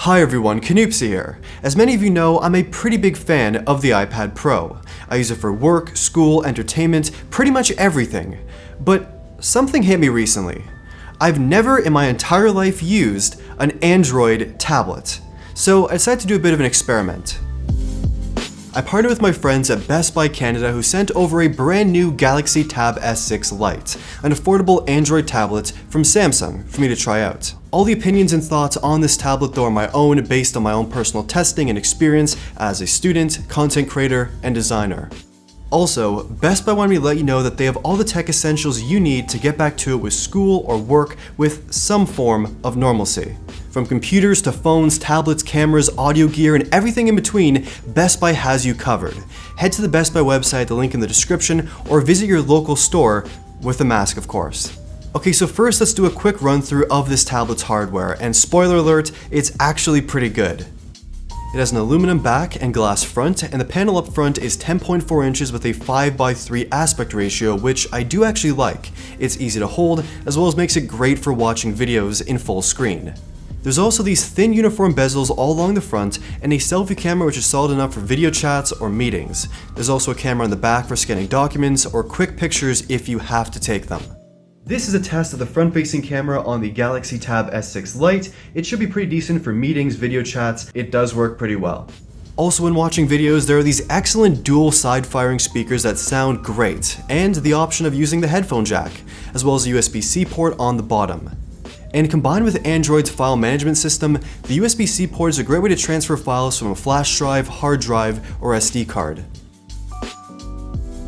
Hi everyone, Canoopsy here. As many of you know, I'm a pretty big fan of the iPad Pro. I use it for work, school, entertainment, pretty much everything. But something hit me recently. I've never in my entire life used an Android tablet. So I decided to do a bit of an experiment. I partnered with my friends at Best Buy Canada who sent over a brand new Galaxy Tab S6 Lite, an affordable Android tablet from Samsung for me to try out. All the opinions and thoughts on this tablet though are my own, based on my own personal testing and experience as a student, content creator, and designer. Also, Best Buy wanted me to let you know that they have all the tech essentials you need to get back to it with school or work with some form of normalcy. From computers to phones, tablets, cameras, audio gear, and everything in between, Best Buy has you covered. Head to the Best Buy website, the link in the description, or visit your local store, with a mask of course. Okay, so first let's do a quick run through of this tablet's hardware, and spoiler alert, it's actually pretty good. It has an aluminum back and glass front, and the panel up front is 10.4 inches with a 5:3 aspect ratio, which I do actually like. It's easy to hold, as well as makes it great for watching videos in full screen. There's also these thin uniform bezels all along the front, and a selfie camera which is solid enough for video chats or meetings. There's also a camera on the back for scanning documents or quick pictures if you have to take them. This is a test of the front-facing camera on the Galaxy Tab S6 Lite. It should be pretty decent for meetings, video chats. It does work pretty well. Also, when watching videos, there are these excellent dual side-firing speakers that sound great, and the option of using the headphone jack, as well as a USB-C port on the bottom. And combined with Android's file management system, the USB-C port is a great way to transfer files from a flash drive, hard drive, or SD card.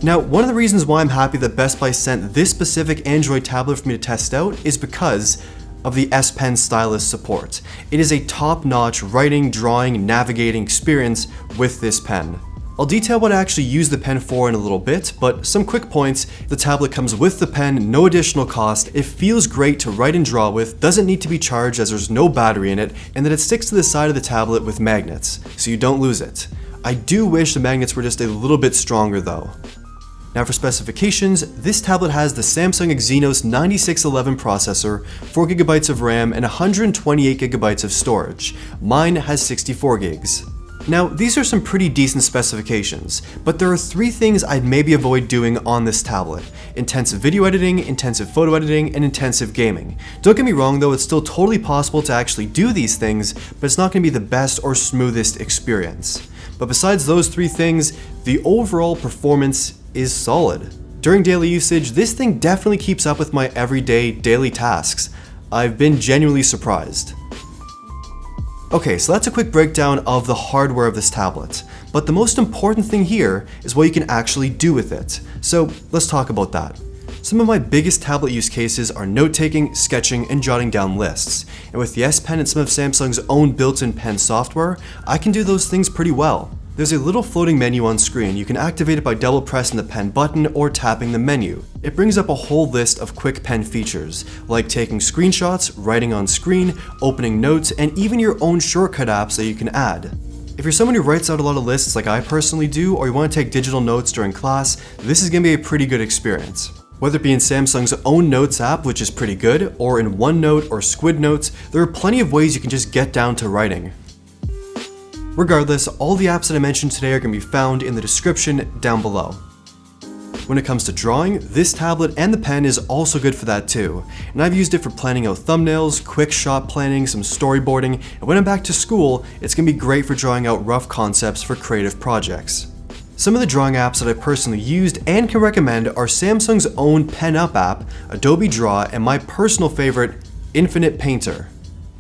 Now, one of the reasons why I'm happy that Best Buy sent this specific Android tablet for me to test out is because of the S Pen stylus support. It is a top-notch writing, drawing, navigating experience with this pen. I'll detail what I actually use the pen for in a little bit, but some quick points: the tablet comes with the pen, no additional cost, it feels great to write and draw with, doesn't need to be charged as there's no battery in it, and that it sticks to the side of the tablet with magnets, so you don't lose it. I do wish the magnets were just a little bit stronger though. Now for specifications, this tablet has the Samsung Exynos 9611 processor, 4GB of RAM, and 128GB of storage. Mine has 64 gigs. Now, these are some pretty decent specifications, but there are three things I'd maybe avoid doing on this tablet: intensive video editing, intensive photo editing, and intensive gaming. Don't get me wrong though, it's still totally possible to actually do these things, but it's not going to be the best or smoothest experience. But besides those three things, the overall performance is solid. During daily usage, this thing definitely keeps up with my everyday daily tasks. I've been genuinely surprised. Okay, so that's a quick breakdown of the hardware of this tablet, but the most important thing here is what you can actually do with it. So let's talk about that. Some of my biggest tablet use cases are note-taking, sketching, and jotting down lists. And with the S Pen and some of Samsung's own built-in pen software, I can do those things pretty well. There's a little floating menu on screen. You can activate it by double pressing the pen button or tapping the menu. It brings up a whole list of quick pen features, like taking screenshots, writing on screen, opening notes, and even your own shortcut apps that you can add. If you're someone who writes out a lot of lists like I personally do, or you want to take digital notes during class, this is going to be a pretty good experience. Whether it be in Samsung's own Notes app, which is pretty good, or in OneNote or Squid Notes, there are plenty of ways you can just get down to writing. Regardless, all the apps that I mentioned today are going to be found in the description down below. When it comes to drawing, this tablet and the pen is also good for that too, and I've used it for planning out thumbnails, quick shot planning, some storyboarding, and when I'm back to school, it's going to be great for drawing out rough concepts for creative projects. Some of the drawing apps that I personally used and can recommend are Samsung's own Pen Up app, Adobe Draw, and my personal favorite, Infinite Painter.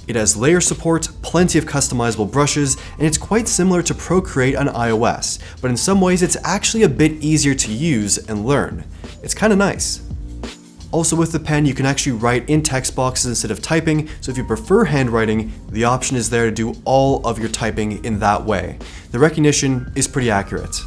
It has layer support, plenty of customizable brushes, and it's quite similar to Procreate on iOS, but in some ways it's actually a bit easier to use and learn. It's kinda nice. Also with the pen, you can actually write in text boxes instead of typing, so if you prefer handwriting, the option is there to do all of your typing in that way. The recognition is pretty accurate.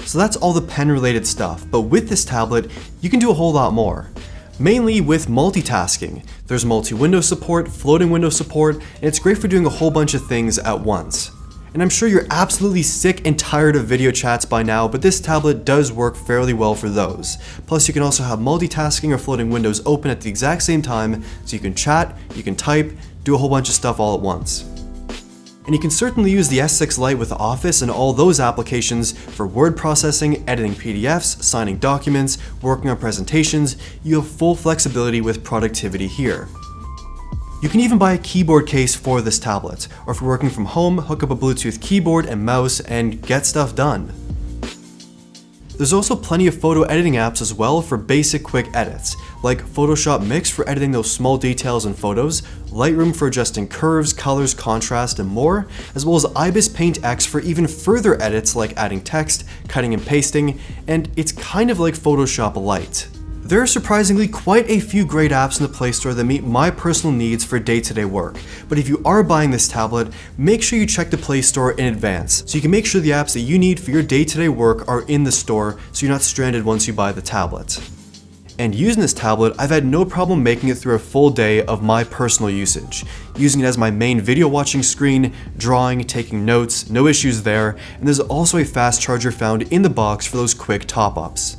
So that's all the pen-related stuff, but with this tablet, you can do a whole lot more. Mainly with multitasking. There's multi-window support, floating window support, and it's great for doing a whole bunch of things at once. And I'm sure you're absolutely sick and tired of video chats by now, but this tablet does work fairly well for those. Plus you can also have multitasking or floating windows open at the exact same time, so you can chat, you can type, do a whole bunch of stuff all at once. And you can certainly use the S6 Lite with Office and all those applications for word processing, editing PDFs, signing documents, working on presentations. You have full flexibility with productivity here. You can even buy a keyboard case for this tablet, or if you're working from home, hook up a Bluetooth keyboard and mouse and get stuff done. There's also plenty of photo editing apps as well for basic quick edits, like Photoshop Mix for editing those small details in photos, Lightroom for adjusting curves, colors, contrast, and more, as well as IBIS Paint X for even further edits like adding text, cutting and pasting, and it's kind of like Photoshop Lite. There are surprisingly quite a few great apps in the Play Store that meet my personal needs for day-to-day work, but if you are buying this tablet, make sure you check the Play Store in advance, so you can make sure the apps that you need for your day-to-day work are in the store, so you're not stranded once you buy the tablet. And using this tablet, I've had no problem making it through a full day of my personal usage. Using it as my main video watching screen, drawing, taking notes, no issues there, and there's also a fast charger found in the box for those quick top-ups.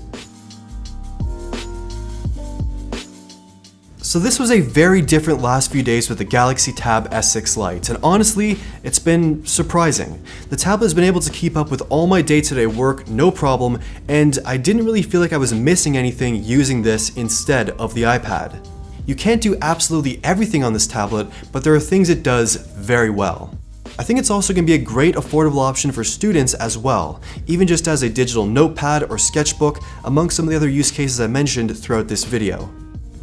So this was a very different last few days with the Galaxy Tab S6 Lite, and honestly, it's been surprising. The tablet has been able to keep up with all my day-to-day work, no problem, and I didn't really feel like I was missing anything using this instead of the iPad. You can't do absolutely everything on this tablet, but there are things it does very well. I think it's also going to be a great affordable option for students as well, even just as a digital notepad or sketchbook, among some of the other use cases I mentioned throughout this video.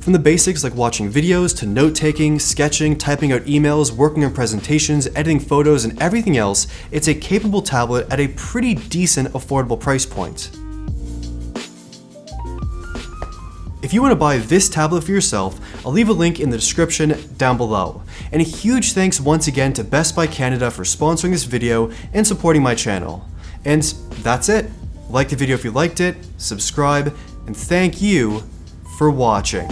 From the basics like watching videos to note-taking, sketching, typing out emails, working on presentations, editing photos, and everything else, it's a capable tablet at a pretty decent affordable price point. If you want to buy this tablet for yourself, I'll leave a link in the description down below. And a huge thanks once again to Best Buy Canada for sponsoring this video and supporting my channel. And that's it. Like the video if you liked it, subscribe, and thank you for watching.